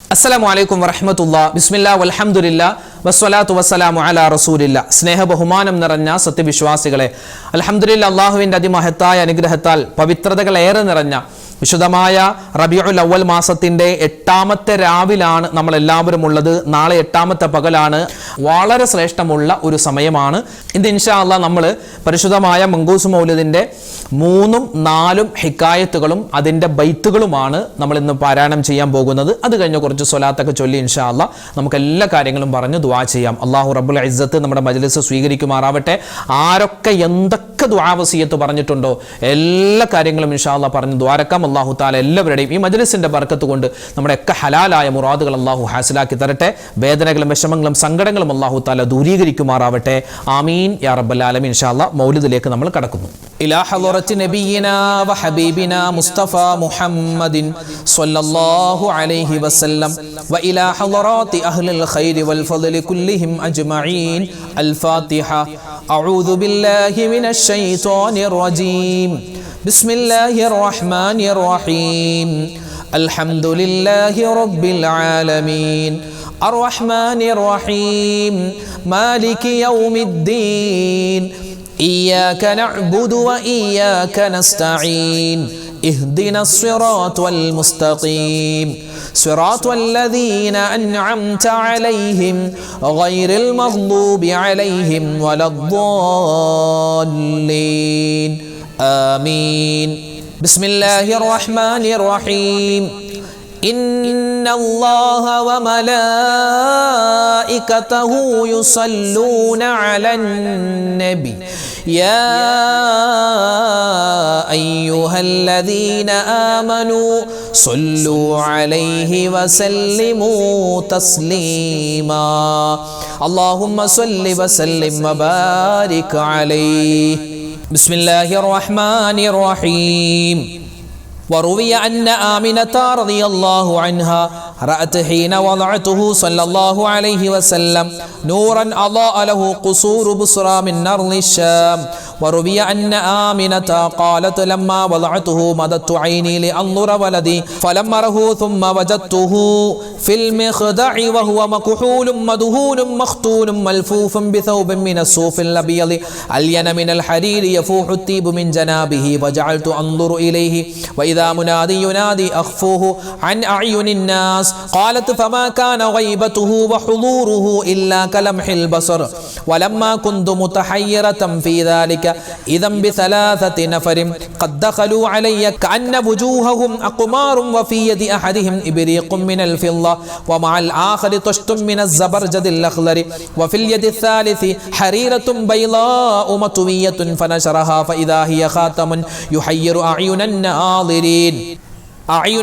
അസ്സലാമു അലൈക്കും വറഹ്മത്തുള്ളാഹി ബിസ്മില്ലാഹി വൽഹംദുലില്ലാഹി വസ്സലാത്തു വസ്സലാമു അലാ റസൂലില്ലാഹ്. സ്നേഹ ബഹുമാനം നിറഞ്ഞ സത്യവിശ്വാസികളെ, അൽഹംദുലില്ലാഹ് അല്ലാഹുവിൻ്റെ അതിമഹത്തായ അനുഗ്രഹത്താൽ പവിത്രതകൾ ഏറെ നിറഞ്ഞ വിശുദ്ധമായ റബീഉൽ അവ്വൽ മാസത്തിൻ്റെ 8ാമത്തെ രാവിലാണ് നമ്മളെല്ലാവരും ഉള്ളത്. നാളെ 8ാമത്തെ പകലാണ്. വളരെ ശ്രേഷ്ഠമുള്ള ഒരു സമയമാണ്. ഇന്ന് ഇൻഷാ അല്ലാഹ് നമ്മൾ പരിശുദ്ധമായ മങ്കൂസ് മൗലിദിൻ്റെ 3ഉം 4ഉം ഹിക്കായത്തുകളും അതിൻ്റെ ബൈത്തുകളുമാണ് നമ്മൾ ഇന്ന് പാരായണം ചെയ്യാൻ പോകുന്നത്. അത് കഴിഞ്ഞ് കുറച്ച് സ്വലാത്തൊക്കെ ചൊല്ലി ഇൻഷാ അല്ലാഹ് നമുക്ക് എല്ലാ കാര്യങ്ങളും പറഞ്ഞ് ദുആ ചെയ്യാം. അല്ലാഹു റബ്ബുൽ ഇസ്സത്ത് നമ്മുടെ മജ്ലിസ് സ്വീകരിക്കുമാറാവട്ടെ. ആരൊക്കെ എന്തൊക്കെ ദുആ വസിയത്ത് പറഞ്ഞിട്ടുണ്ടോ എല്ലാ കാര്യങ്ങളും ഇൻഷാ അല്ലാഹ് പറഞ്ഞ് ദ്വാരക്കാം. അല്ലാഹു തആല എല്ലാവരുടെയും ഈ മജ്ലിസിന്റെ ബർക്കത്ത് കൊണ്ട് നമ്മുടെയൊക്കെ ഹലാലായ മുറാദുകൾ അല്ലാഹു ഹാസിലാക്കി തരട്ടെ. വേദനകളും വിഷമങ്ങളും സങ്കടങ്ങളും അല്ലാഹു തആല ദൂരീകരിക്കുമാറാവട്ടെ. ആമീൻ യാ റബ്ബൽ ആലമീൻ. ഇൻഷാ അല്ലാഹ് മൗലിദിലേക്ക് നമ്മൾ കടക്കുന്നു. ഇലാ ഹളറത്തി നബിയിനാ വ ഹബീബിനാ മുസ്തഫ മുഹമ്മദിൻ സ്വല്ലല്ലാഹു അലൈഹി വസല്ലം വ ഇലാ ഹളറാത്തി അഹ്ലിൽ ഖൈരി വൽ ഫദ്ലി കുല്ലിഹിം അജ്മഈൻ. അൽ ഫാത്തിഹ. അഊദു ബില്ലാഹി മിനശ് ശൈത്വാനിർ റജീം. ബിസ്മില്ലാഹിർ റഹ്മാനിർ റഹീം. അൽഹംദുലില്ലാഹി റബ്ബിൽ ആലമീൻ. അർറഹ്മാനിർ റഹീം. മാലികി യൗമിദ്ദീൻ. إياك نعبد وإياك نستعين. اهدنا الصراط المستقيم صراط الذين أنعمت عليهم غير المغضوب عليهم ولا الضالين. آمين. بسم الله الرحمن الرحيم. إن الله وملائكته يصلون على النبي يا أيها الذين آمنوا صلوا عليه وسلموا تسليما. اللهم صل وسلم وبارك عليه. بسم الله الرحمن الرحيم. وروي أن آمنة رضي الله عنها رأت حين وضعته صلى الله عليه وسلم نورا أضاء له قصور بصرى من أرض الشام. وروي أن آمنة قالت لما وضعته مددت عيني لأنظر ولدي فلم أره ثم وجدته في المخدع وهو مكحول مدهون مختون ملفوف بثوب من الصوف الأبيض ألين من الحرير يفوح الطيب من جنابه وجعلت أنظر إليه وإذا منادي ينادي أخفوه عن أعين الناس. قالت فما كان غيبته وحضوره إلا كلمح البصر. ولما كنت متحيرة في ذلك إذا بثلاثة نفر قد دخلوا علي كأن وجوههم أقمار وفي يد أحدهم إبريق من الفضة ومع الآخر طشت من الزبرجد الأخضر وفي اليد الثالث حريرة بيضاء مطوية فنشرها فإذا هي خاتم يحير أعين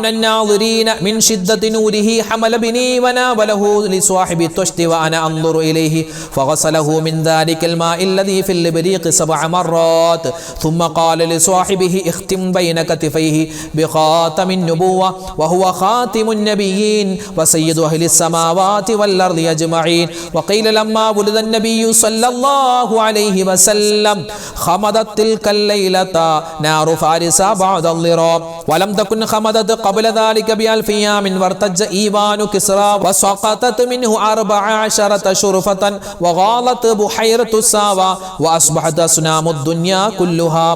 الناظرين من شدة نوره. حمل بني وناوله لصاحب الطشت وأنا أنظر إليه فغسله من ذلك الماء الذي في الإبريق 7 مرات ثم قال لصاحبه اختم بين كتفيه بخاتم النبوة وهو خاتم النبيين وسيد أهل السماوات والأرض أجمعين. وقيل لما ولد النبي صلى الله عليه وسلم خمدت تلك الليلة نار فارس بعد الضراب ولم تكن خمدت قبل ذلك ب1000 أيام وارتج إيوان كسرى وسقطت منه 14 شرفة وغالت بحيرة الساوى وأصبحت أصنام الدنيا كلها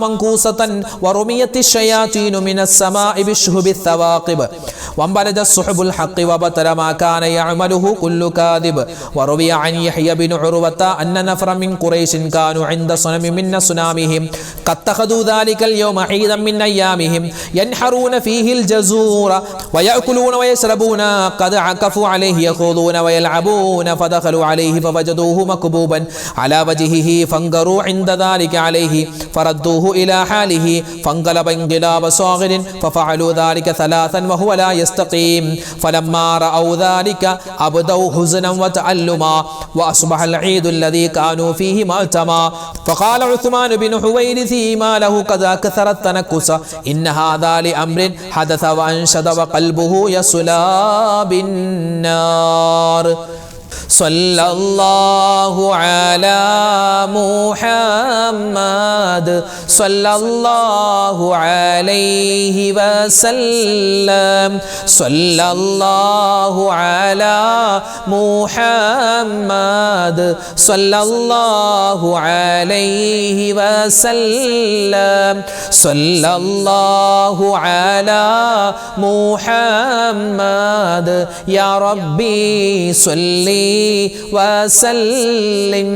منكوسة ورميت الشياطين من السماء بالشهب الثواقب وانبلج السحب الحق وبطل ما كان يعمله كل كاذب. وروي عن يحيى بن عروة أن نفرا من قريش كانوا عند صنم من صنامهم قد اتخذوا ذلك اليوم عيدا من أيامهم ينحرون فيه الجزور ويأكلون ويشربون قد عكفوا عليه يخوضون ويلعبون فدخلوا عليه فوجدوه مكبوبا على وجهه فانقروا عند ذلك عليه فردوه إلى حاله فانقلب انقلاب صاغر ففعلوا ذلك 3 وهو لا يستقيم. فلما رأوا ذلك أبدوا حزنا وتألما وأصبح العيد الذي كانوا فيه مأتما. فقال عثمان بن حويرث ما له قد أكثر التنكس إن هذا لأمر حدث وأنشد وقلبه يصلى بالنار. സല്ലല്ലാഹു അലാ മുഹമ്മദ് സല്ലല്ലാഹു അലൈഹി വസല്ലം സല്ലല്ലാഹു അലാ മുഹമ്മദ് സല്ലല്ലാഹു അലൈഹി വസല്ലം സല്ലല്ലാഹു അലാ മുഹമ്മദ് യാ റബ്ബി സ്വല്ലി വസല്ലിം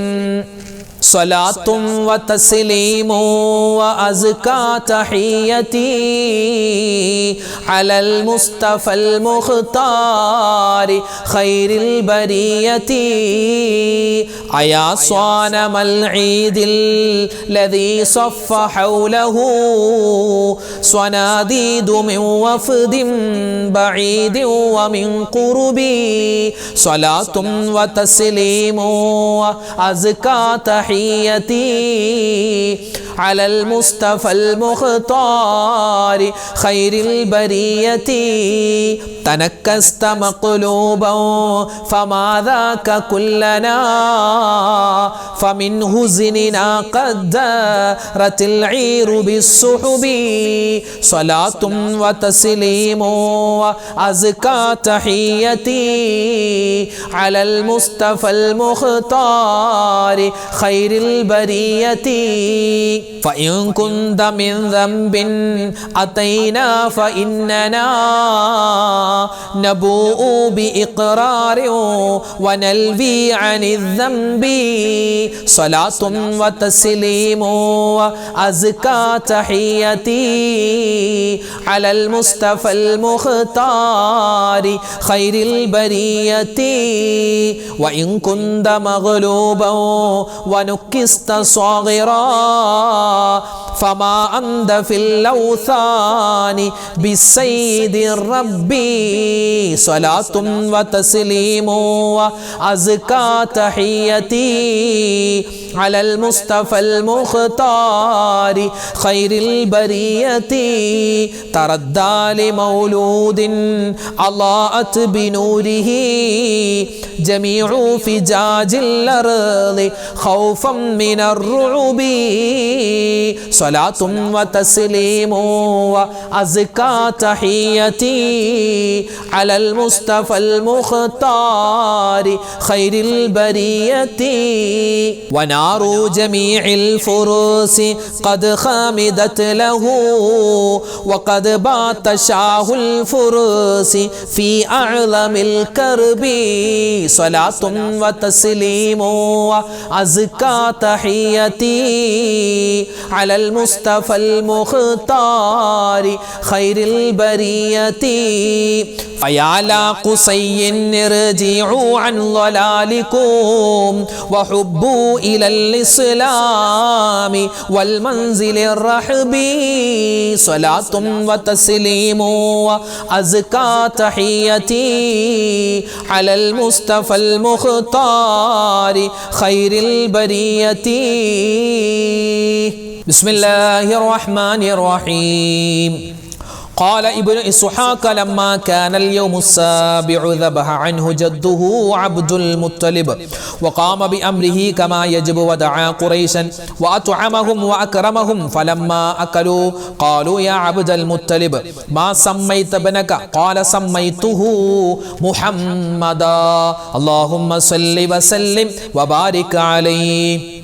صلاة وتسليم وأزكى تحيتي على المصطفى المختار خير البرية أيا صانم العيد الذي صف حوله صناديد من وفد بعيد ومن قربي صلاة وتسليم وأزكى تحيتي على المصطفى المختار خير البرية تنكست مقلوبا فما ذاك كلنا فمن هزننا قد دارت العير بالسحب صلاة وتسليم وأزكى تحيتي على المصطفى المختار خير البرية فإن كنت من ذنب أتينا فإننا نبوء بإقرار ونلوي عن الذنب صلاة وتسليم وأزكى تحيتي على المصطفى المختار خير البرية وإن كنت مغلوبا ونكست صاغرا فما أنت في الأوثان بالسيد الربي صلاة وتسليم وأزكى تحيتي على المصطفى المختار خير البرية تردى لمولود أضاءت بنوره جميع فجاج الأرض خوفا من الرعب صلاة وتسليم وأزكى تحيتي على المصطفى المختار خير البرية ونار جميع الفرس قد خامدت له وقد بات شاه الفرس في أعظم الكرب صلاة وتسليم وأزكى تحيتي على المصطفى المختار خير البرية فيا لا قصي ارجعوا عن ضلالكم وحبوا إلى الإسلام والمنزل الرحب صلاة وتسليم وأزكى تحيتي على المصطفى المختار خير البرية بسم الله الرحمن الرحيم قال ابن إسحاق لما كان اليوم السابع ذبح عنه جده عبد المطلب وقام بأمره كما يجب ودعا قريشا وأطعمهم وأكرمهم فلما أكلوا قالوا يا عبد المطلب ما سميت ابنك قال سميته محمدا اللهم صل وسلم وبارك عليه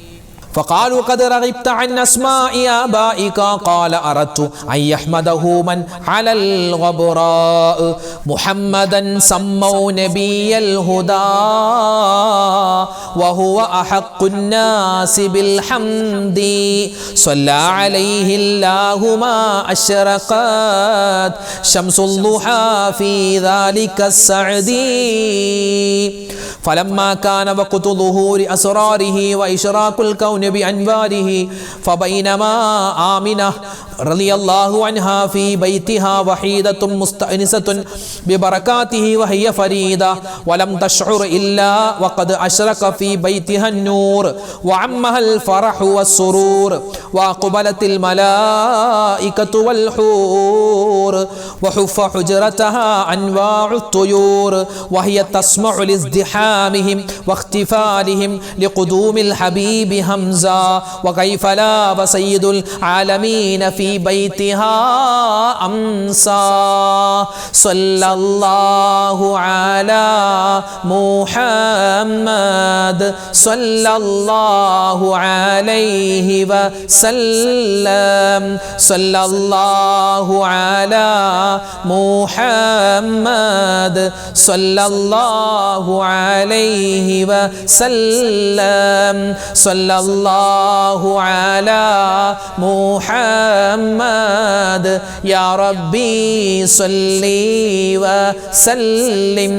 فقالوا قد رغبت عن أسماء آبائك قال أردت أن يحمده من على الغبراء محمدا سموا نبي الهدى وهو أحق الناس بالحمد صلى عليه الله ما أشرقت شمس الضحى في ذلك السعد فلما كان وقت ظهور أسراره وإشراق الكون بأنواره فبينما آمنة رضي الله عنها في بيتها وحيدة مستأنسة ببركاته وهي فريدة ولم تشعر إلا وقد أشرق في بيتها النور وعمها الفرح والسرور وأقبلت الملائكة والحور وحف حجرتها أنواع الطيور وهي تسمع لازدحامهم واختفالهم لقدوم الحبيب همزة وكيف لا وسيد العالمين في بيتها أمسى صلى الله على محمد صلى الله عليه وسلم صلى الله على محمد صلى الله عليه وسلم صلى الله على محمد يا ربي صلي وسلم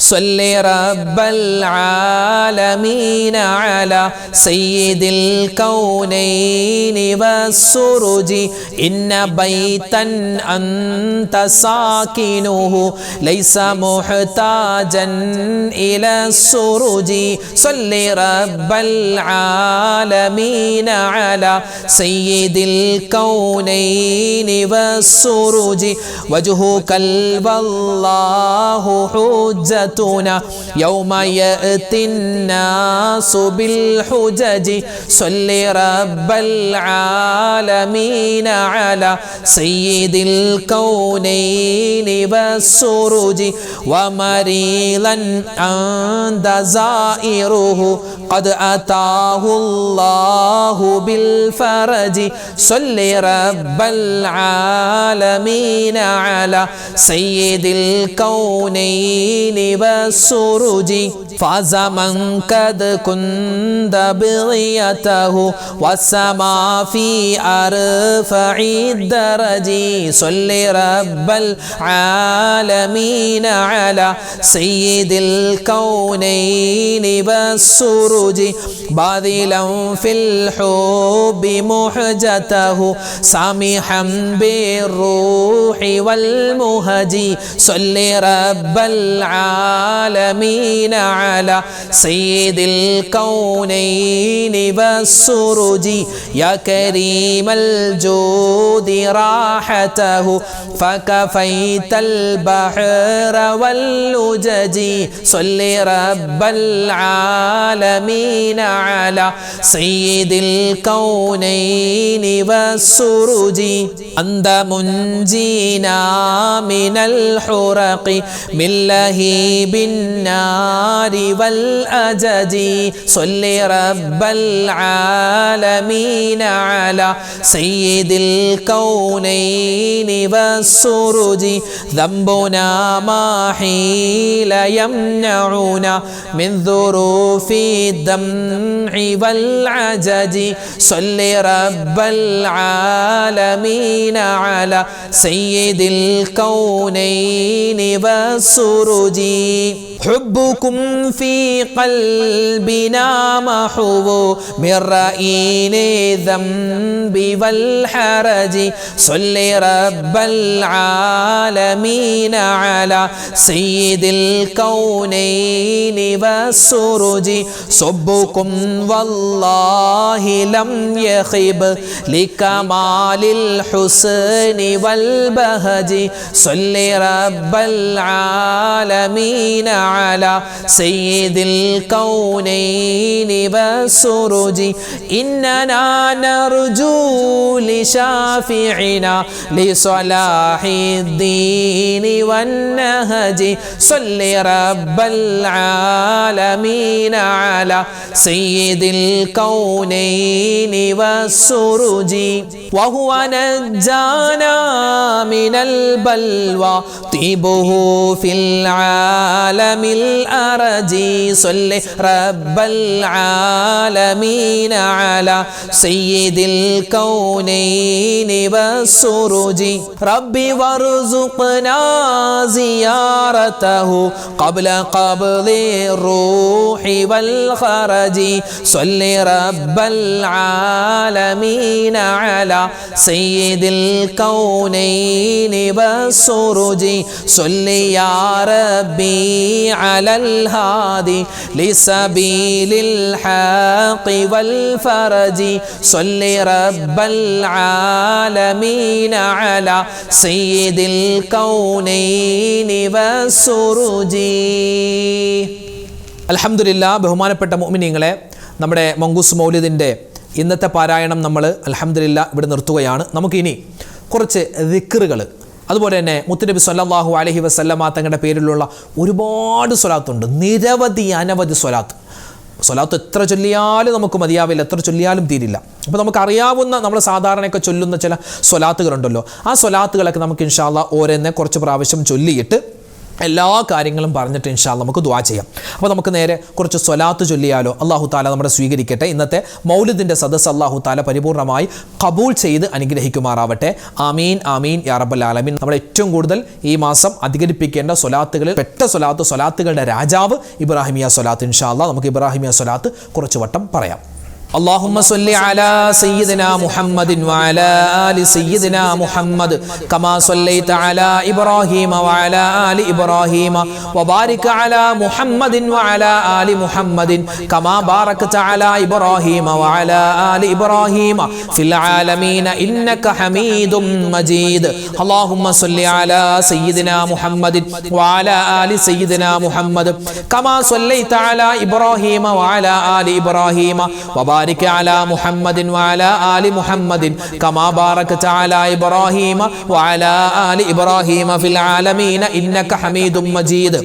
صل رب العالمين على سيد الكونين والسرج إن بيتا أنت ساكنه ليس محتاجا إلى السرج صل رب العالمين على سيد الكونين والسرج وجهك والله حجة يوم يأتي الناس بالحجج صل رب العالمين على سيد الكونين والسرج ومريضا عند زائره قد أتاه الله بالفرج صل رب العالمين على سيد الكونين والسرج فاز من قد كنت بغيته والسما في أرفع الدرج صل رب العالمين على سيد الكونين والسرج باذلا في الحب محجته سامحا بالروح والمهج صل رب العالمين على سيد الكونين والسرج يا كريم الجود راحته فكفيت البحر واللجج صل رب العالمين على سيد الكونين والسرج أنت منجينا من الحرق من لهيب النار والأجج صل رب العالمين على سيد الكونين والسرج ذنبنا ما حيل يمنعنا من ظروف الدمع والعجج صل رب العالمين على سيد الكونين والسرج حبكم في قلبنا محو من رئين الذنب والحرج صل رب العالمين على سيد الكونين والسرج صبكم والله لم يخب لكمال الحسن والبهج صل رب العالمين على سيد الكونين والسرج إننا نرجو لشافعنا لصلاح الدين والنهج صل رب العالمين على سيد الكونين والسرج وهو نجانا من البلوى طيبه في العالم الأرج صل رب العالمين على سيد الكونين والسرج ربي وارزقنا زيارته قبل قبض الروح والخرج صل رب العالمين على سيد الكونين والسرج صل يا ربي على الهادي لسبيل الحق والفرج صل رب العالمين على سيد الكونين والسرج. അൽഹംദുലില്ലാ. ബഹുമാനപ്പെട്ട മുഅ്മിനീങ്ങളെ, നമ്മുടെ മങ്കൂസ് മൗലിദിൻ്റെ ഇന്നത്തെ പാരായണം നമ്മൾ അൽഹംദുലില്ലാ ഇവിടെ നിർത്തുകയാണ്. നമുക്കിനി കുറച്ച് ദിക്റുകൾ, അതുപോലെ തന്നെ മുത്തുനബി സല്ലല്ലാഹു അലൈഹി വസല്ലമ തങ്ങളുടെ പേരിലുള്ള ഒരുപാട് സ്വലാത്തുണ്ട്, നിരവധി അനവധി സ്വലാത്ത്. സ്വലാത്ത് എത്ര ചൊല്ലിയാലും നമുക്ക് മതിയാവില്ല, എത്ര ചൊല്ലിയാലും തീരില്ല. അപ്പോൾ നമുക്കറിയാവുന്ന നമ്മൾ സാധാരണയൊക്കെ ചൊല്ലുന്ന ചില സ്വലാത്തുകളുണ്ടല്ലോ, ആ സ്വലാത്തുകളൊക്കെ നമുക്ക് ഇൻഷാ അല്ലാഹ് ഓരോന്നെ കുറച്ച് പ്രാവശ്യം ചൊല്ലിയിട്ട് എല്ലാ കാര്യങ്ങളും പറഞ്ഞിട്ട് ഇൻഷാ അല്ലാഹ് നമുക്ക് ദുആ ചെയ്യാം. അപ്പോൾ നമുക്ക് നേരെ കുറച്ച് സ്വലാത്ത് ചൊല്ലിയാലോ? അല്ലാഹു തആല നമ്മുടെ സ്വീകരിക്കട്ടെ. ഇന്നത്തെ മൗലിദിൻ്റെ സദസ്സ് അല്ലാഹു തആല പരിപൂർണമായി ഖബൂൽ ചെയ്ത് അനുഗ്രഹിക്കുമാറാവട്ടെ. ആമീൻ ആമീൻ യാ റബ്ബൽ ആലമീൻ. നമ്മൾ ഏറ്റവും കൂടുതൽ ഈ മാസം അധികരിപ്പിക്കേണ്ട സ്വലാത്തുകളിൽ പെട്ട സ്വലാത്തുകളുടെ രാജാവ് ഇബ്രാഹിമിയ സ്വലാത്ത്. ഇൻഷാ അല്ലാഹ് നമുക്ക് ഇബ്രാഹിമിയ സ്വലാത്ത് കുറച്ച് വട്ടം പറയാം. اللهم صل على سيدنا محمد وعلى آل سيدنا محمد كما صليت على إبراهيم وعلى آل إبراهيم وبارك على محمد وعلى آل محمد كما باركت على إبراهيم وعلى آل إبراهيم في العالمين إنك حميد مجيد. اللهم صل على سيدنا محمد وعلى آل سيدنا محمد كما صليت على إبراهيم وعلى آل إبراهيم وبارك على محمد وعلى آل محمد كما باركت على إبراهيم وعلى آل إبراهيم في العالمين إنك حميد مجيد.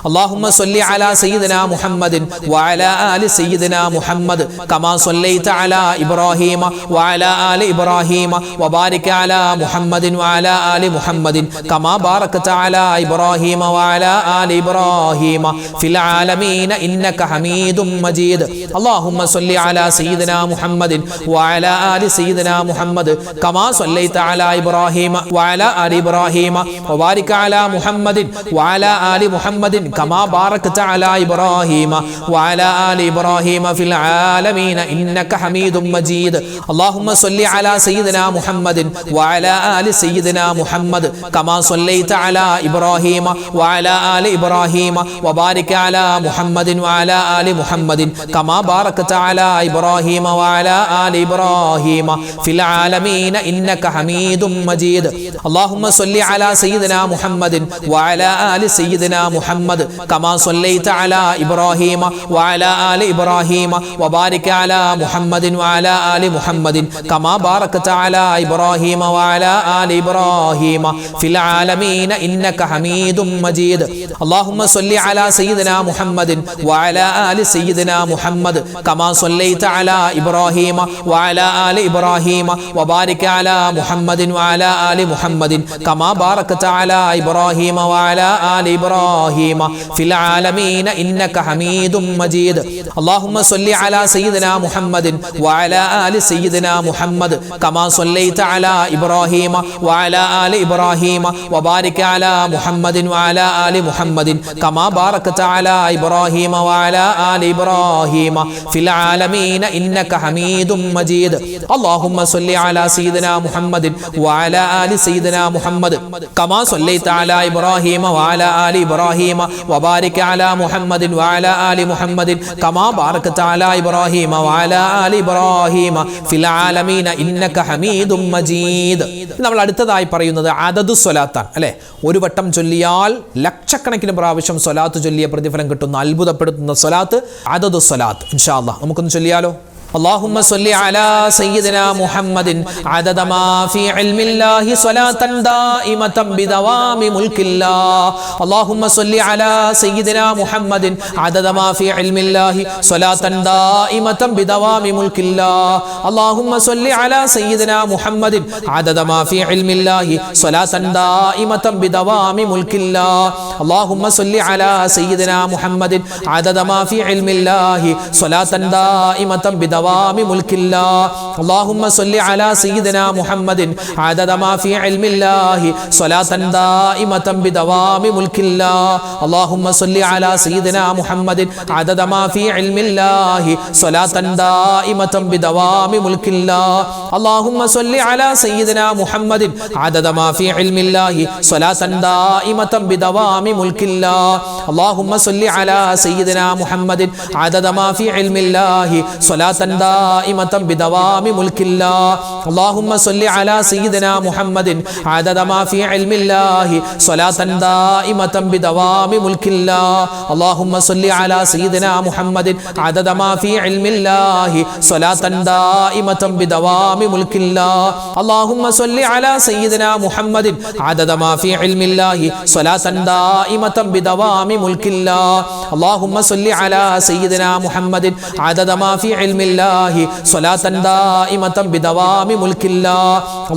اللهم صل على سيدنا محمد وعلى آل سيدنا محمد كما صليت على إبراهيم وعلى آل إبراهيم وبارك على محمد وعلى آل محمد كما باركت على إبراهيم وعلى آل إبراهيم في العالمين إنك حميد مجيد. اللهم صل على سيدنا محمد وعلى آل سيدنا محمد كما صليت على إبراهيم وعلى آل إبراهيم وبارك على محمد وعلى آل محمد كما باركت على إبراهيم وعلى آل إبراهيم في العالمين إنك حميد مجيد. اللهم صل على سيدنا محمد وعلى آل سيدنا محمد كما صليت على إبراهيم وعلى آل إبراهيم وبارك على محمد وعلى آل محمد كما باركت على إبراهيم وعلى آل إبراهيم في العالمين إنك حميد مجيد. اللهم صل على سيدنا محمد وعلى آل سيدنا محمد كما صليت على إبراهيم وعلى آل إبراهيم وبارك على محمد وعلى آل محمد كما باركت على إبراهيم وعلى آل إبراهيم في العالمين إنك حميد مجيد. اللهم صل على سيدنا محمد وعلى آل سيدنا محمد كما صليت على إبراهيم وعلى آل إبراهيم وبارك على محمد وعلى آل محمد كما باركت على إبراهيم وعلى آل إبراهيم في العالمين إنك حميد مجيد. اللهم صل على سيدنا محمد وعلى آل سيدنا محمد كما صليت على إبراهيم وعلى آل إبراهيم وبارك على محمد وعلى آل محمد كما باركت على إبراهيم وعلى آل إبراهيم في العالمين إنك حميد مجيد. اللهم صل على سيدنا محمد وعلى آل سيدنا محمد كما صليت على إبراهيم وعلى آل إبراهيم وبارك على محمد وعلى آل محمد كما باركت على إبراهيم وعلى آل إبراهيم في العالمين إنك حميد مجيد. നമ്മൾ അടുത്തതായി പറയുന്നത് അദദു സ്വലാത്താണ് അല്ലേ. ഒരു വട്ടം ചൊല്ലിയാൽ ലക്ഷക്കണക്കിന് പ്രാവശ്യം സ്വലാത്ത് ചൊല്ലിയ പ്രതിഫലം കിട്ടുന്ന അത്ഭുതപ്പെടുത്തുന്ന സ്വലാത്ത് അദദു സ്വലാത്ത്. ഇൻഷാ അല്ലാഹ് നമുക്കൊന്ന് ചൊല്ലിയാലോ? اللهم صل على سيدنا محمد عدد ما في علم الله صلاة دائمة بدوام ملك الله. اللهم صل على سيدنا محمد عدد ما في علم الله صلاة دائمة بدوام ملك الله. اللهم صل على سيدنا محمد عدد ما في علم الله صلاة دائمة بدوام ملك الله. اللهم صل على سيدنا محمد عدد ما في علم الله صلاة دائمة بدوام ملك الله. اللهم صل على سيدنا محمد عدد ما في علم الله صلاة دائمة بدوام ملك الله. اللهم صل على سيدنا محمد عدد ما في علم الله صلاة دائمة بدوام ملك الله. اللهم صل على سيدنا محمد عدد ما في علم الله صلاة دائمة بدوام ملك الله. اللهم صل على سيدنا محمد عدد ما في علم الله صلاة دائمة بدوام ملك الله. اللهم صل على سيدنا محمد عدد ما في علم الله صلاة دائمة بدوام ملك الله. اللهم صل على سيدنا محمد عدد ما في علم الله صلاة دائمة بدوام ملك الله. اللهم صل على سيدنا محمد عدد ما في علم الله صلاة دائمة بدوام ملك الله. اللهم صل على سيدنا محمد عدد ما في علم الله صلاة دائمة بدوام ملك الله.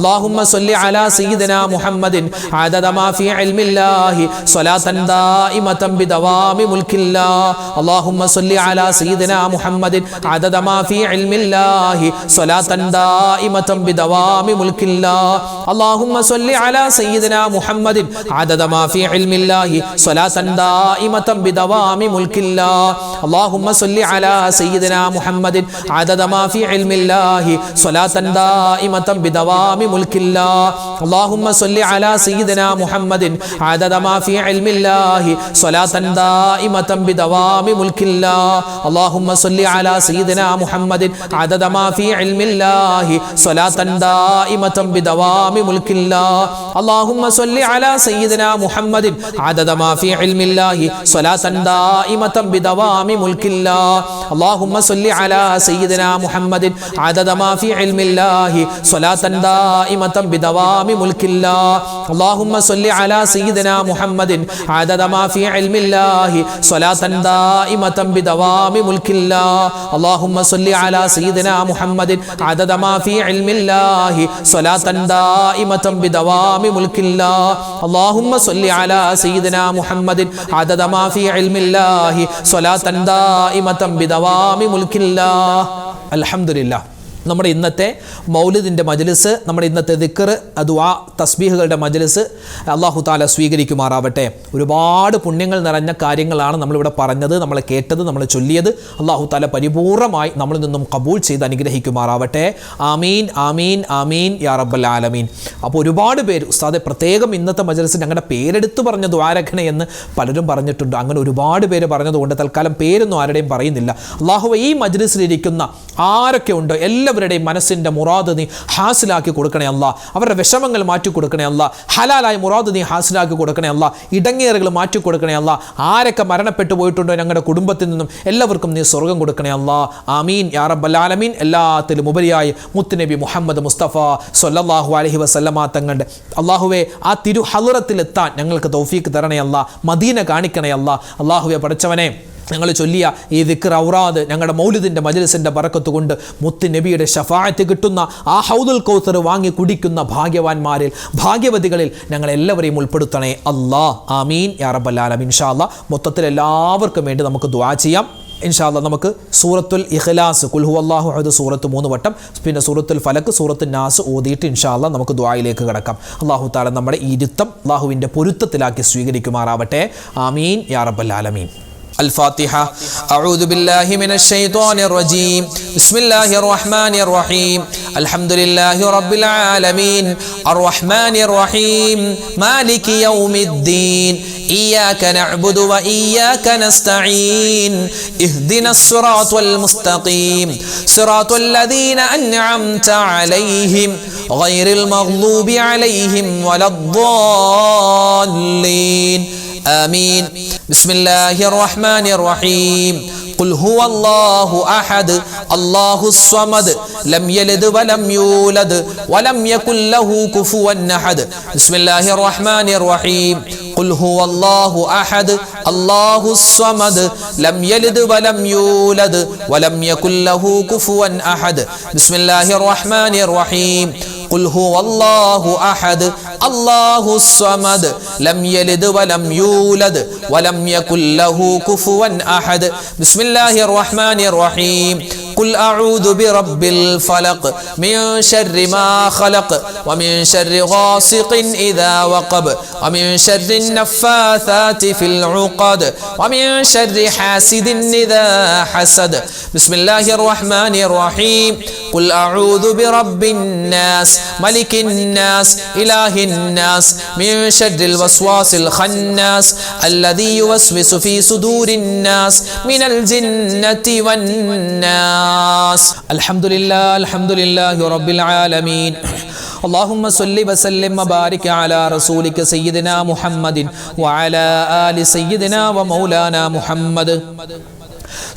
اللهم صل على سيدنا محمد عدد ما في علم الله صلاة دائمة بدوام ملك الله. اللهم صل على سيدنا محمد عدد ما في علم الله صلاة دائمة بدوام ملك الله. اللهم صل على سيدنا محمد عدد ما في علم الله صلاة دائمة بدوام ملك الله. اللهم صل على سيدنا محمد عدد ما في علم الله صلاة دائمة بدوام ملك الله. اللهم صل على سيدنا محمد عدد ما في علم الله صلاة دائمة بدوام ملك الله. اللهم صل على سيدنا محمد عدد ما في علم الله صلاة دائمة بدوام ملك الله. اللهم صل على سيدنا محمد عدد ما في علم الله صلاة دائمة بدوام ملك الله. اللهم صل على سيدنا محمد عدد ما في علم الله صلاة دائمة بدوام ملك الله. اللهم صل على سيدنا محمد عدد ما في علم الله صلاة دائمة بدوام ملك الله. اللهم صل على سيدنا محمد عدد ما في علم الله صلاة دائمة بدوام ملك الله. اللهم صل على سيدنا محمد عدد ما في علم الله صلاة دائمة بدوام ملك الله. الحمد لله. നമ്മുടെ ഇന്നത്തെ മൗലിദിൻ്റെ മജ്ലിസ്, നമ്മുടെ ഇന്നത്തെ ദിക്ർ, ദുആ, തസ്ബീഹുകളുടെ മജ്ലിസ് അല്ലാഹു തആല സ്വീകരിക്കുമാറാവട്ടെ. ഒരുപാട് പുണ്യങ്ങൾ നിറഞ്ഞ കാര്യങ്ങളാണ് നമ്മളിവിടെ പറഞ്ഞത്, നമ്മൾ കേട്ടത്, നമ്മൾ ചൊല്ലിയത്. അല്ലാഹു തആല പരിപൂർണമായി നമ്മളിൽ നിന്നും ഖബൂൽ ചെയ്ത് അനുഗ്രഹിക്കുമാറാവട്ടെ. ആമീൻ ആമീൻ ആമീൻ യാ റബ്ബൽ ആലമീൻ. അപ്പോൾ ഒരുപാട് പേര് ഉസ്താദെ പ്രത്യേകം ഇന്നത്തെ മജ്ലിസിൽ ഞങ്ങളുടെ പേരെടുത്ത് പറഞ്ഞ ദ്വാരഖന എന്ന് പലരും പറഞ്ഞിട്ടുണ്ട്. അങ്ങനെ ഒരുപാട് പേര് പറഞ്ഞതുകൊണ്ട് തൽക്കാലം പേരൊന്നും ആരുടെയും പറയുന്നില്ല. അല്ലാഹുവേ, ഈ മജ്ലിസിലിരിക്കുന്ന ആരൊക്കെ ഉണ്ടോ എല്ലാവരുടെയും മനസ്സിൻ്റെ മുറാദ് നീ ഹാസിലാക്കി കൊടുക്കണേ അല്ലാ. അവരുടെ വിഷമങ്ങൾ മാറ്റി കൊടുക്കണേ അല്ലാ. ഹലാലായ മുറാദ് നീ ഹാസിലാക്കി കൊടുക്കണേ അല്ലാ. ഇടങ്ങേറുകൾ മാറ്റി കൊടുക്കണേ അല്ലാ. ആരൊക്കെ മരണപ്പെട്ടു പോയിട്ടുണ്ടോ ഞങ്ങളുടെ കുടുംബത്തിൽ നിന്നും എല്ലാവർക്കും നീ സ്വർഗം കൊടുക്കണേ അല്ലാ. ആമീൻ യാ റബ്ബൽ ആലമീൻ. എല്ലാത്തിലും ഉപരിയായി മുത്തുനബി മുഹമ്മദ് മുസ്തഫ സ്വല്ലല്ലാഹു അലൈഹി വസല്ലമ തങ്ങളുടെ അല്ലാഹുവേ ആ തിരു ഹളറത്തിലെത്താൻ ഞങ്ങൾക്ക് തൗഫീക്ക് തരണേ അല്ലാ. മദീന കാണിക്കണേ അല്ലാ. അല്ലാഹുവേ പഠിച്ചവനെ, ഞങ്ങൾ ചൊല്ലിയ ഈ ദിക്ർ ഔറാദ് ഞങ്ങളുടെ മൗലിദിൻ്റെ മജ്ലിസിൻ്റെ ബറക്കത്ത് കൊണ്ട് മുത്ത് നബിയുടെ ഷഫാഅത്ത് കിട്ടുന്ന ആ ഹൗദുൽ കൗസർ വാങ്ങി കുടിക്കുന്ന ഭാഗ്യവാന്മാരിൽ, ഭാഗ്യവതികളിൽ ഞങ്ങളെല്ലാവരെയും ഉൾപ്പെടുത്തണേ അല്ലാ. ആമീൻ യാ റബ്ബൽ ആലമീൻ. ഇൻഷാ അല്ലാ മൊത്തത്തിൽ എല്ലാവർക്കും വേണ്ടി നമുക്ക് ദുആ ചെയ്യാം. ഇൻഷാ അല്ലാ നമുക്ക് സൂറത്തുൽ ഇഖ്ലാസ്, ഖുൽ ഹുവല്ലാഹു അഹദ് സൂറത്ത് 3 വട്ടം, പിന്നെ സൂറത്തുൽ ഫലക്ക്, സൂറത്തുൽ നാസ് ഓതിയിട്ട് ഇൻഷാ അല്ലാ നമുക്ക് ദുആയിലേക്ക് കടക്കാം. അല്ലാഹു തആല നമ്മുടെ ഈ ഇരുത്തം അല്ലാഹുവിൻ്റെ പൊരുത്തത്തിലാക്കി സ്വീകരിക്കുമാറാവട്ടെ. ആമീൻ യാ റബ്ബൽ ആലമീൻ. الفاتحة. أعوذ بالله من الشيطان الرجيم. بسم الله الرحمن الرحيم. الحمد لله رب العالمين الرحمن الرحيم مالك يوم الدين إياك نعبد وإياك نستعين اهدنا الصراط المستقيم صراط الذين أنعمت عليهم غير المغضوب عليهم ولا الضالين آمين. بسم الله الرحمن الرحيم. ഖുൽ ഹുവല്ലാഹു അഹദ് അല്ലാഹുസ് സ്വമദ് ലം യലിദ് വലം യൂലദ് വലം യകുൽ ലഹു കുഫുവൻ അഹദ്. ബിസ്മില്ലാഹിർ റഹ്മാനിർ റഹീം. ഖുൽ ഹുവല്ലാഹു അഹദ് അല്ലാഹുസ് സ്വമദ് ലം യലിദ് വലം യൂലദ് വലം യകുൽ ലഹു കുഫുവൻ അഹദ്. ബിസ്മില്ലാഹിർ റഹ്മാനിർ റഹീം. ഖുൽ ഹുവല്ലാഹു അഹദ് അല്ലാഹുസ് സ്വമദ് ലം യലിദ് വലം യൂലദ് വലം യകുൽ ലഹു കുഫുവൻ അഹദ്. ബിസ്മില്ലാഹിർ റഹ്മാനിർ റഹീം. ഖുൽ അഊദു ബിറബ്ബിൽ ഫലഖ് മിൻ ശർരി മാ ഖലഖ് വമിൻ ശർരി ഗാസിഖിൻ ഇദാ വഖബ് വമിൻ ശർരി നഫ്ഫാഥാതി ഫിൽ ഉഖദ് വമിൻ ശർരി ഹാസിദിൻ ഇദാ ഹസദ്. ബിസ്മില്ലാഹിർ റഹ്മാനിർ റഹീം. ഖുൽ അഊദു ബിറബ്ബിൻ നാസ് മലിക്കിൻ നാസ് ഇലാഹിൻ നാസ് മിൻ ശർരിൽ വസ്വാസിൽ ഖന്നാസ് അല്ലദീ യുവസ്വിസു ഫീ സുദൂരിൻ നാസ് മിനൽ ജിന്നതി വൻ നാസ്. അൽഹംദുലില്ലാഹി റബ്ബിൽ ആലമീൻ. اللهم صل وسلم وبارك على رسولك سيدنا محمد وعلى آل سيدنا ومولانا محمد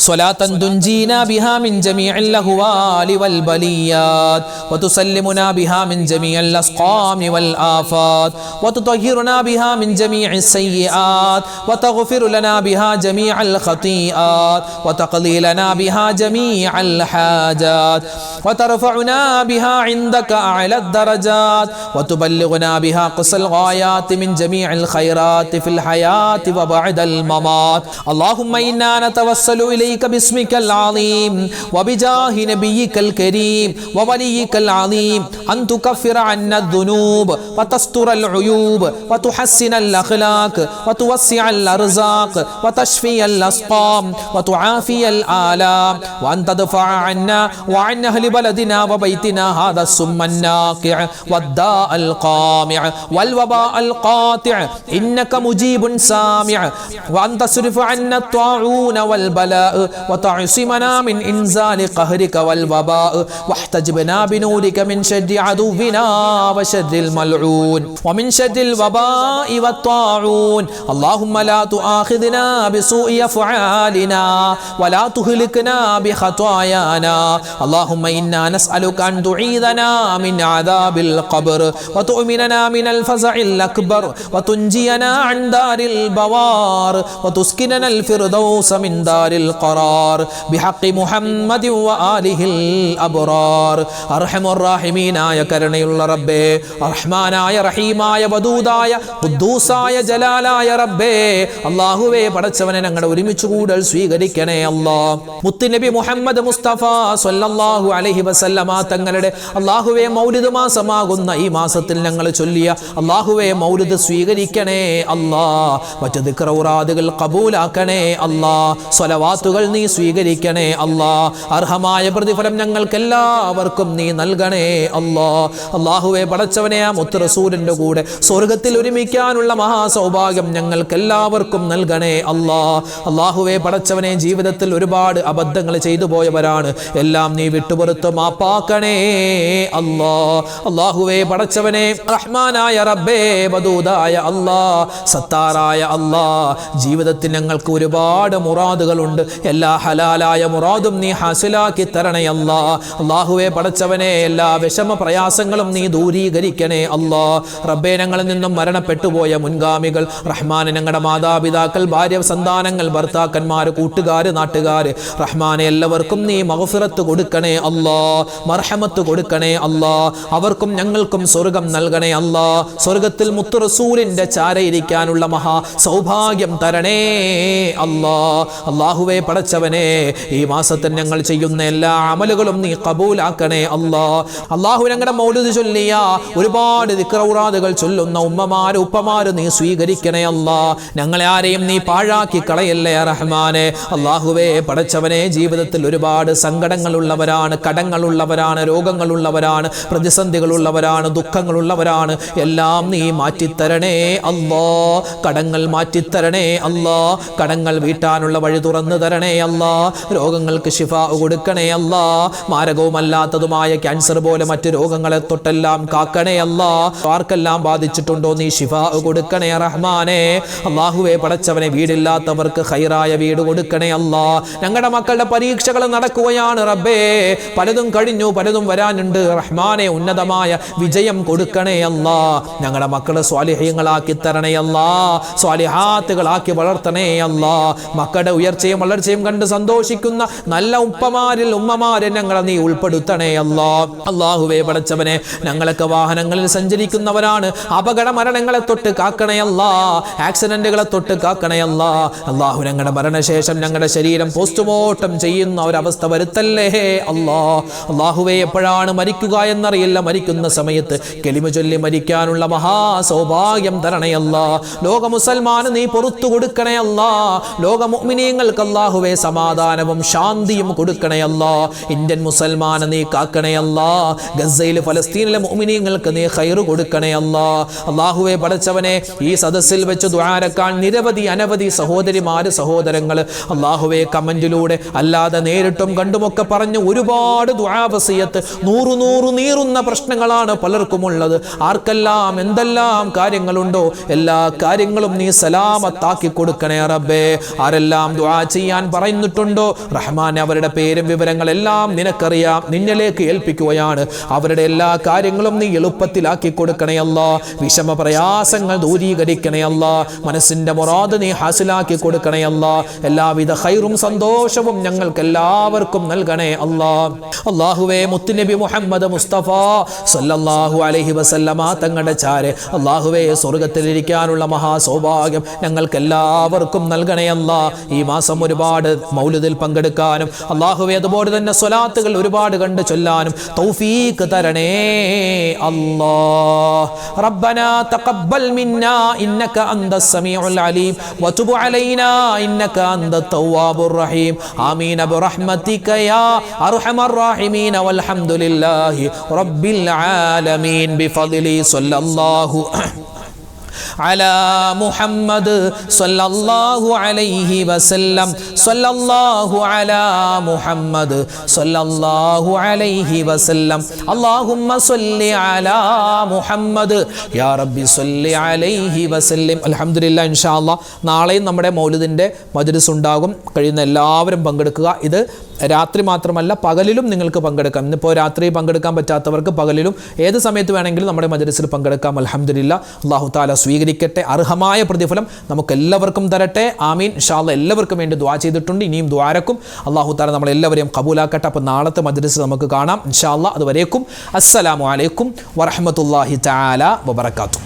صلاة تنجينا بها من جميع الأهوال والبليات وتسلمنا بها من جميع الأسقام والآفات وتطهرنا بها من جميع السيئات وتغفر لنا بها جميع الخطيئات وتقضي لنا بها جميع الحاجات وترفعنا بها عندك أعلى الدرجات وتبلغنا بها قصى الغايات من جميع الخيرات في الحياة وبعد الممات. اللهم إنا نتوسل إليك باسمك العظيم وبجاه نبيك الكريم ووليك العظيم أن تكفر عنا الذنوب وتستر العيوب وتحسن الأخلاق وتوسع الأرزاق وتشفي الأسقام وتعافي الآلام وأن تدفع عنا وعن أهل بلدنا وبيتنا هذا السم الناقع والداء القامع والوباء القاطع إنك مجيب سامع. وأن تصرف عنا الطاعون والبلاء وتعصمنا من إنزال قهرك والوباء واحتجبنا بنورك من شر عدونا وشر الملعون ومن شر الوباء والطاعون. اللهم لا تؤاخذنا بسوء أفعالنا ولا تهلكنا بخطايانا. اللهم إنا نسألك أن تعيذنا من عذاب القبر وتؤمننا من الفزع الأكبر وتنجينا عن دار البوار وتسكننا الفردوس من دار القرار بحق محمد وآله الأبرار. أرحم الراحمين يا കരുണയുള്ള റബ്ബേ, റഹ്മാനായ റഹീമായ വദൂദായ ഖുദ്ദൂസായ ജലാലായ റബ്ബേ, അല്ലാഹുവേ പടച്ചവനെ ഞങ്ങളുടെ ഒരുമിച്ച് കൂടൽ സ്വീകരിക്കണേ അല്ലാഹ്. മുത്തുനബി മുഹമ്മദ് മുസ്തഫ സ്വല്ലല്ലാഹു അലൈഹി വസല്ലമ തങ്ങളുടെ അല്ലാഹുവേ മൗലിദ് മാസമാകുന്ന ഈ മാസത്തിൽ ഞങ്ങൾ ചൊല്ലിയ അല്ലാഹുവേ മൗലിദ് സ്വീകരിക്കണേ അല്ലാഹ്. മറ്റു ദിക്റുറാദുകൾ ഖബൂലാക്കണേ അല്ലാഹ്. സ്വലവാത്തുകൾ നീ സ്വീകരിക്കണേ അല്ലാഹ്. അർഹമായ പ്രതിഫലം ഞങ്ങൾക്ക് എല്ലാവർക്കും നീ നൽകണേ അല്ലാഹ്. അല്ലാഹുവേ പടച്ചവനെ ആ മുത്ത് റസൂലിന്റെ കൂടെ സ്വർഗ്ഗത്തിൽ ഒരുമിക്കാനുള്ള മഹാസൗഭാഗ്യം ഞങ്ങൾക്ക് എല്ലാവർക്കും നൽകണേ അല്ലാഹ്. അല്ലാഹുവേ പടച്ചവനെ ജീവിതത്തിൽ ഒരുപാട് അബദ്ധങ്ങൾ ചെയ്തു പോയവരാണ്, എല്ലാം നീ വിട്ടുപുറത്ത് മാപ്പാക്കണേ അല്ലാഹ്. അല്ലാഹുവേ പടച്ചവനെ റഹ്മാനായ റബ്ബേ, വദൂദായ അല്ലാഹ്, സത്താറായ അല്ലാഹ്, ജീവിതത്തിൽ ഞങ്ങൾക്ക് ഒരുപാട് മുറാദുകളുണ്ട്, എല്ലാ ഹലാലായ മുറാദും നീ ഹാസിലാക്കി തരണേ അല്ലാഹ്. അല്ലാഹുവേ പടച്ചവനെ എല്ലാ വിഷമ പ്രയാസങ്ങളും നീ ദൂരീകരിക്കണേ അല്ലാഹ്. റബ്ബേ, ഞങ്ങളിൽ നിന്നും മരണപ്പെട്ടു പോയ മുൻഗാമികൾ റഹ്മാനെ, ഞങ്ങളുടെ മാതാപിതാക്കൾ, ഭാര്യ, സന്താനങ്ങൾ, ഭർത്താക്കന്മാർ, കൂട്ടുകാർ, നാട്ടുകാർ, റഹ്മാനെ എല്ലാവർക്കും നീ മഗ്ഫിറത്ത് കൊടുക്കണേ അല്ലാഹ്, മർഹമത്ത് കൊടുക്കണേ അല്ലാഹ്. അവർക്കും ഞങ്ങൾക്കും സ്വർഗം നൽകണേ അല്ലാഹ്. സ്വർഗത്തിൽ മുത്ത് റസൂലിന്റെ ചാരയിരിക്കാനുള്ള മഹാ സൗഭാഗ്യം തരണേ അല്ലാഹ്. അല്ലാഹുവേ പടച്ചവനെ, ഈ മാസത്തിൽ ഞങ്ങൾ ചെയ്യുന്ന എല്ലാ അമലുകളും നീ ഖബൂലാക്കണേ അല്ലാഹ്. അല്ലാഹു ഞങ്ങളുടെ മൗലിദ് ചൊല്ലിയ ഒരുപാട് ദിക്റുറാദുകൾ ചൊല്ലുന്ന ഉമ്മമാര്, ഉപ്പമാര് നീ സ്വീകരിക്കണേ അല്ലാഹ്. ഞങ്ങളെ ആരെയും നീ പാഴാക്കി കളയല്ലേ റഹ്മാനെ. അല്ലാഹുവേ പടച്ചവനെ, ജീവിതത്തിൽ ഒരുപാട് സങ്കടങ്ങളുള്ളവരാണ്, കടങ്ങളുള്ളവരാണ്, രോഗങ്ങളുള്ളവരാണ്, പ്രതിസന്ധികളുള്ളവരാണ്, ദുഃഖങ്ങളുള്ളവരാണ്. എല്ലാം നീ മാറ്റിത്തരണേ അല്ലാഹ്. കടങ്ങൾ മാറ്റിത്തരണേ അല്ലാഹ്. കടങ്ങൾ വീട്ടാനുള്ള വഴി തുറന്നു തരണേ തരണേ അല്ലാ. രോഗങ്ങൾക്ക് ശിഫ കൊടുക്കണേ അല്ലാ. മാരകവുമല്ലാത്തതുമായ ക്യാൻസർ പോലെ മറ്റു രോഗങ്ങളെ തൊട്ടെല്ലാം കാക്കണേ അല്ലാ. ആർക്കെല്ലാം ബാധിച്ചിട്ടുണ്ടോ നീ ശിഫ കൊടുക്കണേ റഹ്മാനെ. അല്ലാഹുവേ പടച്ചവനെ, വീടില്ലാത്തവർക്ക് ഖൈറായ വീട് കൊടുക്കണേ അല്ലാ. ഞങ്ങളുടെ മക്കളുടെ പരീക്ഷകൾ നടക്കുകയാണ് റബ്ബേ. പലതും കഴിഞ്ഞു, പലതും വരാനുണ്ട് റഹ്മാനെ. ഉന്നതമായ വിജയം കൊടുക്കണേ അല്ലാ. ഞങ്ങളുടെ മക്കളെ സ്വാലിഹ്യങ്ങളാക്കി തരണേ അല്ലാ. സ്വാലിഹാത്തുകളാക്കി വളർത്തണേ അല്ലാ. മക്കളുടെ ഉയർച്ചയും വളർച്ചയും കണ്ട് സന്തോഷിക്കുന്ന നല്ല ഉപ്പമാരിൽ ഉമ്മമാരെ ഞങ്ങളെ നീ ഉൾപ്പെടുത്തണേ അല്ലാ. അല്ലാഹുവേ പടച്ചവനെ, ഞങ്ങളൊക്കെ വാഹനങ്ങളിൽ സഞ്ചരിക്കുന്നവരാണ്. അപകട മരണങ്ങളെ തൊട്ട് കാക്കണേ അല്ലാ. ആക്സിഡന്റുകളെ തൊട്ട് കാക്കണേ അല്ലാ. അല്ലാഹു ഞങ്ങളുടെ മരണശേഷം ഞങ്ങളുടെ ശരീരം പോസ്റ്റ്മോർട്ടം ചെയ്യുന്ന ഒരവസ്ഥ വരുത്തല്ലേ അല്ലാ. അല്ലാഹുവേ, എപ്പോഴാണ് മരിക്കുക എന്നറിയില്ല. മരിക്കുന്ന സമയത്ത് കലിമ ചൊല്ലി മരിക്കാനുള്ള മഹാസൗഭാഗ്യം തരണേ അല്ലാ. ലോക മുസൽമാന് നീ പുറത്തു കൊടുക്കണേ അല്ലാ. ലോക മുഅ്മിനീങ്ങൾക്ക് അല്ലാഹുവേ സമാധാനവും ശാന്തിയും കൊടുക്കണേ അല്ലാ. ഇന്ത്യൻ മുസൽമാന് നീ കാക്കണേ അല്ലാ. ഗസയിൽ ഫലസ്തീനിലെ മുഅ്മിനീങ്ങൾക്ക് നീ ഖൈർ കൊടുക്കണേ അല്ലാ. അല്ലാഹുവേ പടച്ചവനെ, ഈ സദസ്സിൽ വെച്ച് ദുആരക്കാൻ നിരവധി അനവധി സഹോദരിമാര് സഹോദരങ്ങൾ അല്ലാഹുവേ കമന്റിലൂടെ അല്ലാതെ നേരിട്ടും കണ്ടുമൊക്കെ പറഞ്ഞു ഒരുപാട് ദുആ വസിയത്ത്, നൂറു നീറുന്ന പ്രശ്നങ്ങളാണ് പലർക്കും ഉള്ളത്. ആർക്കെല്ലാം എന്തെല്ലാം കാര്യങ്ങളുണ്ടോ എല്ലാ കാര്യങ്ങളും നീ സലാമത്താക്കി കൊടുക്കണേ റബ്ബേ. ആരെല്ലാം ദുആ ചെയ്യാൻ പറയുന്നിട്ടുണ്ടോ റഹ്മാൻ, അവരുടെ പേരും വിവരങ്ങളെല്ലാം നിനക്കറിയാം. നിന്നിലേക്ക് ഏൽപ്പിക്കുകയാണ്. അവരുടെ എല്ലാ കാര്യങ്ങളും നീ എളുപ്പത്തിലാക്കി കൊടുക്കണേ അല്ലാ. വിഷമ പ്രയാസങ്ങൾ ദൂരീകരിക്കണേ അല്ലാ. മനസ്സിന്റെ മുറാദ് നീ ഹാസിലാക്കി കൊടുക്കണേ അല്ലാ. എല്ലാവിധ ഖൈറും സന്തോഷവും ഞങ്ങൾക്ക് എല്ലാവർക്കും നൽകണേ അല്ലാ. അല്ലാഹുവേ, മുത്തുനബി മുഹമ്മദ് മുസ്തഫ സല്ലല്ലാഹു അലൈഹി വസല്ലമ തങ്ങളുടെ ചാരെ അല്ലാഹുവേ സ്വർഗ്ഗത്തിലിരിക്കാനുള്ള മഹാസൗഭാഗ്യം ഞങ്ങൾക്ക് എല്ലാവർക്കും നൽകണേ അല്ലാ. ഈ മാസം ഒരുപാട് മൗലിദിൽ പങ്കെടുക്കാനും അല്ലാഹുവേ അതുപോലെ തന്നെ സ്വലാത്തുകൾ ഒരുപാട് കണ്ട് ചൊല്ലാനും തൗഫീഖ് തരണേ അല്ലാ. റബ്ബനാ തഖബ്ബൽ മിന്നാ ഇന്നക അന്തസ് സമീഉൽ അലീം വതുബ് അലൈനാ ഇന്നക അന്തത് തവ്വാബുർ റഹീം. ആമീൻ ബിറഹ്മതിക യാ അർഹമർ റഹീമീൻ വൽഹംദുലില്ലാഹി റബ്ബിൽ ആലമീൻ ബിഫദ്ലി സല്ലല്ലാഹു على محمد صلى الله عليه وسلم صلى الله على محمد صلى الله عليه وسلم اللهم صل على محمد يا ربي صل عليه وسلم. അൽഹംദുലില്ലാ, ഇൻഷാ അല്ലാഹ് നാളെയും നമ്മുടെ മൗലിദിൻ്റെ മജ്‌ലിസ് ഉണ്ടാകും. കഴിയുന്ന എല്ലാവരും പങ്കെടുക്കുക. ഇത് രാത്രി മാത്രമല്ല പകലിലും നിങ്ങൾക്ക് പങ്കെടുക്കാം. ഇന്നിപ്പോൾ രാത്രി പങ്കെടുക്കാൻ പറ്റാത്തവർക്ക് പകലിലും ഏത് സമയത്ത് വേണമെങ്കിലും നമ്മുടെ മജ്‌ലിസിൽ പങ്കെടുക്കാം. അൽഹംദുലില്ലാ, അല്ലാഹു തആല സ്വീകരിക്കട്ടെ. അർഹമായ പ്രതിഫലം നമുക്ക് എല്ലാവർക്കും തരട്ടെ. ആമീൻ. ഇൻഷാ അല്ലാഹ് എല്ലാവർക്കും വേണ്ടി ദുആ ചെയ്തിട്ടുണ്ട്. ഇനിയും ദുആരക്കും അല്ലാഹു തആല നമ്മളെല്ലാവരെയും കബൂലാക്കട്ടെ. അപ്പോൾ നാളത്തെ മജ്‌ലിസിൽ നമുക്ക് കാണാം ഇൻഷാ അല്ലാഹ്. അതുവരേക്കും അസ്സലാമു അലൈക്കും വറഹ്മത്തുള്ളാഹി തആല വബറകാതുഹു.